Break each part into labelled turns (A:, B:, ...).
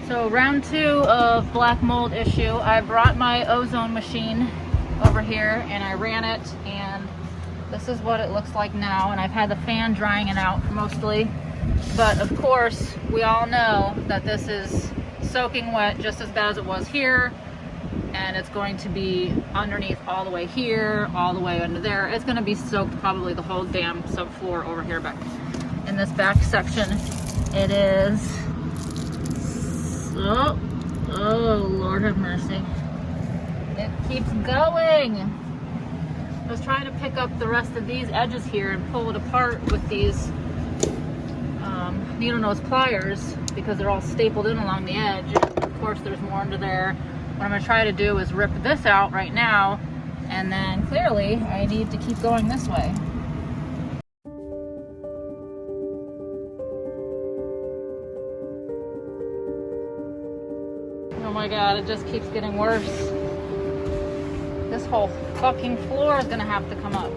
A: So round 2 of black mold issue. I brought my ozone machine over here and I ran it, and this is what it looks like now. And I've had the fan drying it out mostly, but of course we all know that this is soaking wet just as bad as it was here, and it's going to be underneath all the way here, all the way under there. It's going to be soaked probably the whole damn soaked floor over here. Back in this back section, it is. Oh, Lord have mercy. It keeps going. I was trying to pick up the rest of these edges here and pull it apart with these needle nose pliers because they're all stapled in along the edge. And of course there's more under there. What I'm going to try to do is rip this out right now, and then clearly I need to keep going this way. Oh my god, it just keeps getting worse. This whole fucking floor is gonna have to come up.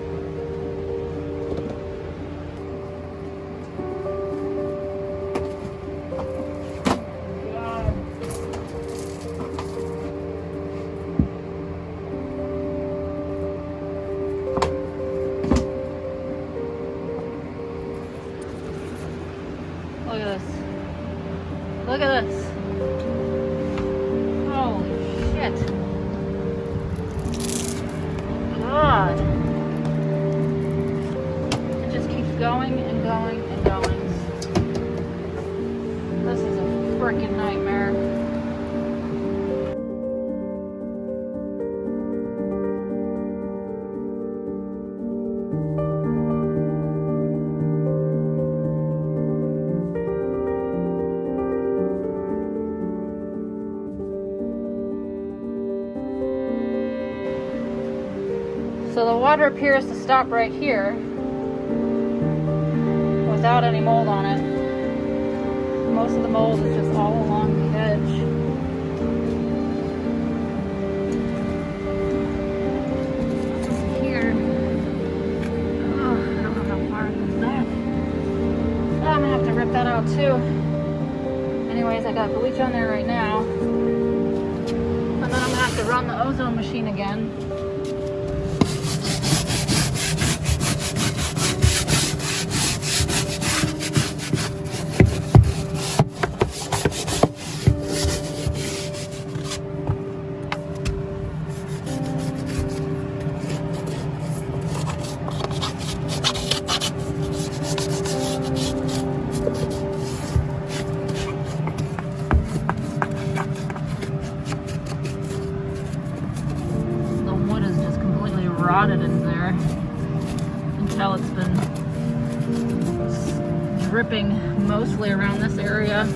A: God. Look at this. Look at this. God. It just keeps going and going and going. This is a freaking nightmare. So the water appears to stop right here without any mold on it. Most of the mold is just all along the edge. Here. Oh, I don't know how far it goes back. I'm gonna have to rip that out too. Anyways, I got bleach on there right now. And then I'm gonna have to run the ozone machine again. Rotted in there. You can tell it's been dripping mostly around this area.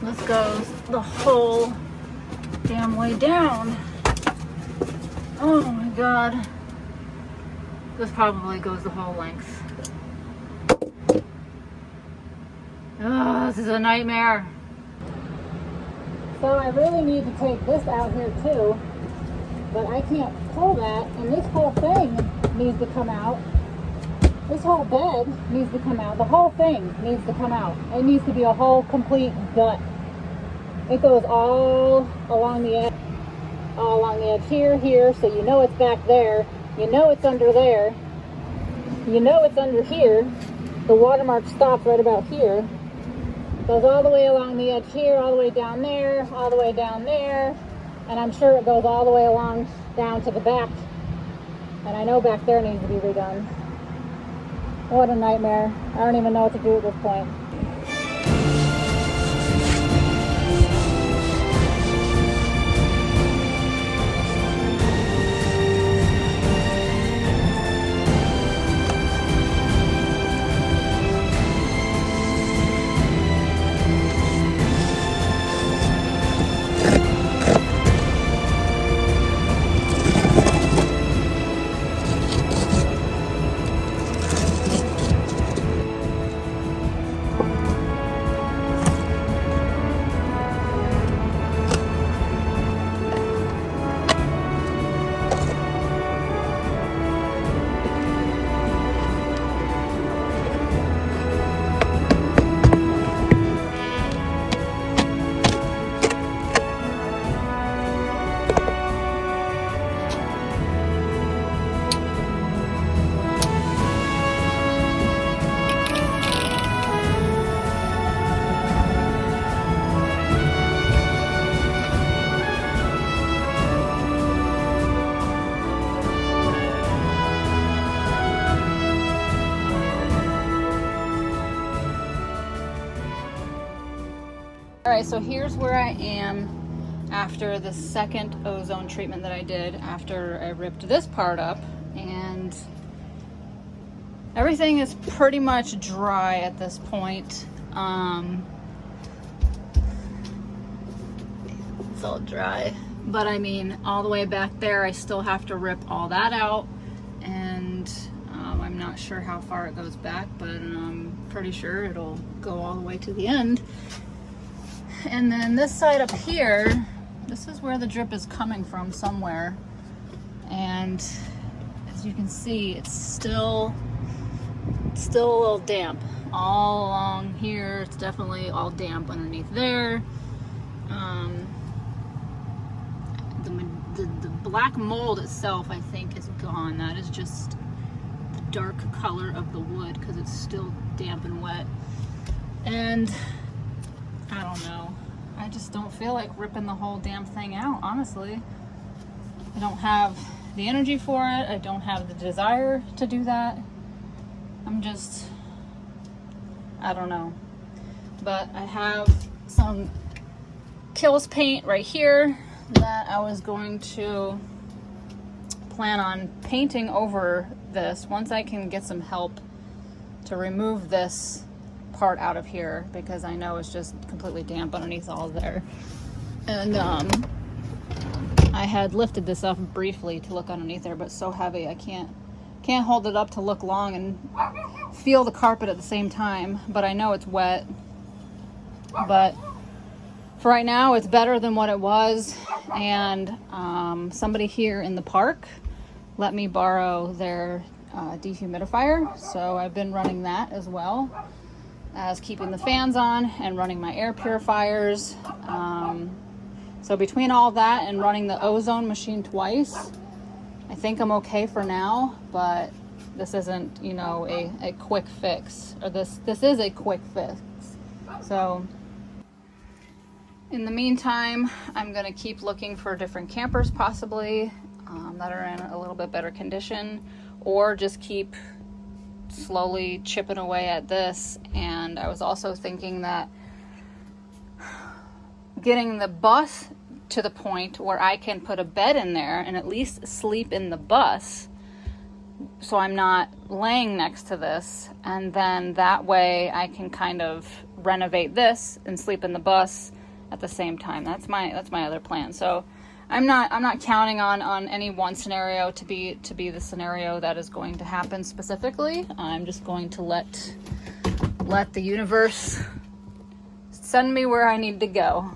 A: This goes the whole damn way down. Oh my god. This probably goes the whole length. Oh, this is a nightmare. So I really need to take this out here too, but I can't pull that, and this whole thing needs to come out. This whole bed needs to come out. The whole thing needs to come out. It needs to be a whole complete gut. It goes all along the edge. All along the edge here, so you know it's back there. You know it's under there. You know it's under here. The watermark stops right about here. Goes all the way along the edge here, all the way down there, all the way down there. And I'm sure it goes all the way along down to the back. And I know back there needs to be redone. What a nightmare. I don't even know what to do at this point. All right, so here's where I am after the second ozone treatment that I did after I ripped this part up, and everything is pretty much dry at this point. It's all dry, but I mean, all the way back there, I still have to rip all that out, and I'm not sure how far it goes back, but I'm pretty sure it'll go all the way to the end. And then this side up here, this is where the drip is coming from somewhere, and as you can see, it's still a little damp all along here. It's definitely all damp underneath there. The black mold itself, I think, is gone. That is just the dark color of the wood because it's still damp and wet. And I don't know, I just don't feel like ripping the whole damn thing out, honestly. I don't have the energy for it. I don't have the desire to do that. I don't know. But I have some Kills paint right here that I was going to plan on painting over this once I can get some help to remove this part out of here, because I know it's just completely damp underneath all there. And I had lifted this up briefly to look underneath there, but it's so heavy I can't hold it up to look long and feel the carpet at the same time. But I know it's wet, but for right now it's better than what it was. And somebody here in the park let me borrow their dehumidifier, so I've been running that as well as keeping the fans on and running my air purifiers. So between all that and running the ozone machine twice, I think I'm okay for now. But this isn't, you know, a quick fix, or this is a quick fix. So in the meantime, I'm gonna keep looking for different campers possibly that are in a little bit better condition, or just keep slowly chipping away at this. And I was also thinking that getting the bus to the point where I can put a bed in there and at least sleep in the bus, so I'm not laying next to this, and then that way I can kind of renovate this and sleep in the bus at the same time. That's my other plan. So I'm not counting on any one scenario to be the scenario that is going to happen specifically. I'm just going to let the universe send me where I need to go.